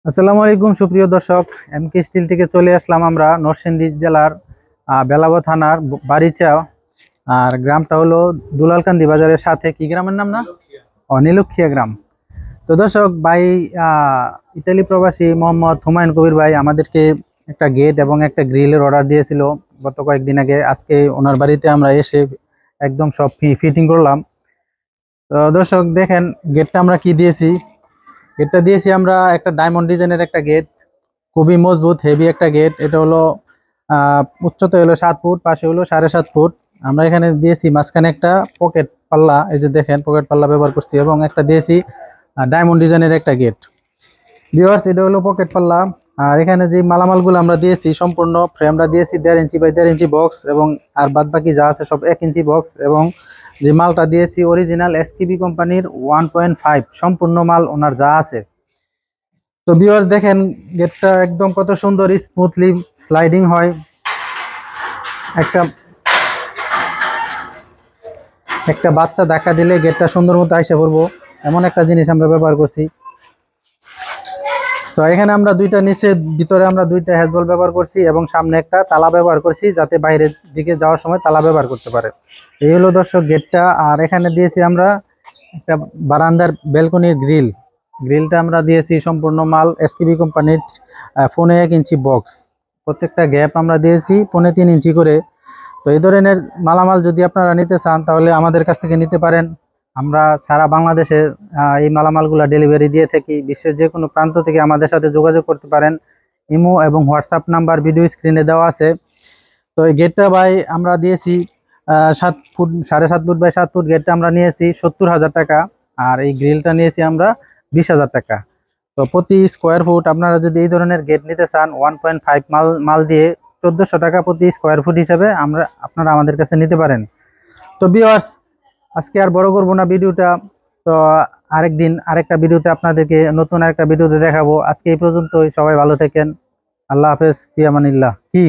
আসসালামু আলাইকুম সুপ্রিয় দর্শক। এমকে স্টিল থেকে চলে আসলাম আমরা নরসিংদী জেলার বেলাব থানার বারিচা। আর গ্রামটা হলো দুলালকান্দি বাজারের সাথে। কি গ্রামের নাম না? নীলক্ষিয়া গ্রাম। তো দর্শক ভাই, ইতালি প্রবাসী মোহাম্মদ হুমায়ুন কবির ভাই আমাদেরকে একটা গেট এবং একটা গ্রিলের অর্ডার দিয়েছিল গত কয়েকদিন আগে। আজকে ওনার বাড়িতে আমরা এসে একদম সব ফিটিং করলাম। তো দর্শক দেখেন গেটটা আমরা কি দিয়েছি। গেটটা দিয়েছি আমরা একটা ডায়মন্ড ডিজাইনের একটা গেট, খুবই মজবুত হেভি একটা গেট। এটা হলো উচ্চতা হলো 7 ফুট, পাশে হলো 7.5 ফুট। আমরা এখানে দিয়েছি মাঝখানে একটা পকেট পাল্লা, এই যে দেখেন পকেট পাল্লা ব্যবহার করছি, এবং একটা দিয়েছি ডায়মন্ড ডিজাইনের একটা গেট। ভিউয়ার্স, এটা হলো পকেট পাল্লা। আর এখানে যে মালামালগুলো আমরা দিয়েছি সম্পূর্ণ ফ্রেমটা দিয়েছি 1.5 ইঞ্চি বাই 1.5 ইঞ্চি বক্স, এবং আর বাদ বাকি যা আছে সব 1 ইঞ্চি বক্স। এবং যে মালটা দিয়েছি অরিজিনাল এসকেবি কোম্পানির 1.5 সম্পূর্ণ মাল ওনার যা আছে। তো ভিউয়ার্স দেখেন গেটটা একদম কত সুন্দর স্মুথলি স্লাইডিং হয়। একটা একটা বাচ্চা ধাক্কা দিলে গেটটা সুন্দর মতো আইসা পড়বো, এমন একটা জিনিস আমরা ব্যবহার করছি। তো এখানে আমরা দুইটা নিচে ভিতরে আমরা দুইটা হ্যাজবল ব্যবহার করছি, এবং সামনে একটা তালা ব্যবহার করছি যাতে বাইরের দিকে যাওয়ার সময় তালা ব্যবহার করতে পারে। এই হলো দর্শক গেটটা। আর এখানে দিয়েছি আমরা একটা বারান্দার ব্যালকনির গ্রিলটা আমরা দিয়েছি সম্পূর্ণ মাল এসকেবি কোম্পানির 1.5 ইঞ্চি বক্স। প্রত্যেকটা গ্যাপ আমরা দিয়েছি 3.5 ইঞ্চি করে। তো এই ধরনের মালামাল যদি আপনারা নিতে চান তাহলে আমাদের কাছ থেকে নিতে পারেন। আমরা সারা বাংলাদেশে এই মালামালগুলো ডেলিভারি দিয়ে থাকি। বিশ্বের যে কোনো প্রান্ত থেকে আমাদের সাথে যোগাযোগ করতে পারেন। ইমো এবং হোয়াটসঅ্যাপ নাম্বার ভিডিও স্ক্রিনে দেওয়া আছে। তো এই গেটটা ভাই আমরা দিয়েছি 7 ফুট, 7.5 ফুট বাই 7 ফুট গেটটা আমরা নিয়েছি 70,000 টাকা। আর এই গ্রিলটা নিয়েছি আমরা 20,000 টাকা। তো প্রতি স্কোয়ার ফুট আপনারা যদি এই ধরনের গেট নিতে চান 1.5 মাল দিয়ে 1400 টাকা প্রতি স্কোয়ার ফুট হিসাবে আপনারা আমাদের কাছে নিতে পারেন। তো ভিউয়ার্স, আজকে আর বড় করবো না ভিডিওটা। তো আরেকদিন আরেকটা ভিডিওতে আপনাদেরকে নতুন আরেকটা ভিডিওতে দেখাবো। আজকে এই পর্যন্তই, সবাই ভালো থাকেন। আল্লাহ হাফেজ, ফি আমানিল্লাহ। কি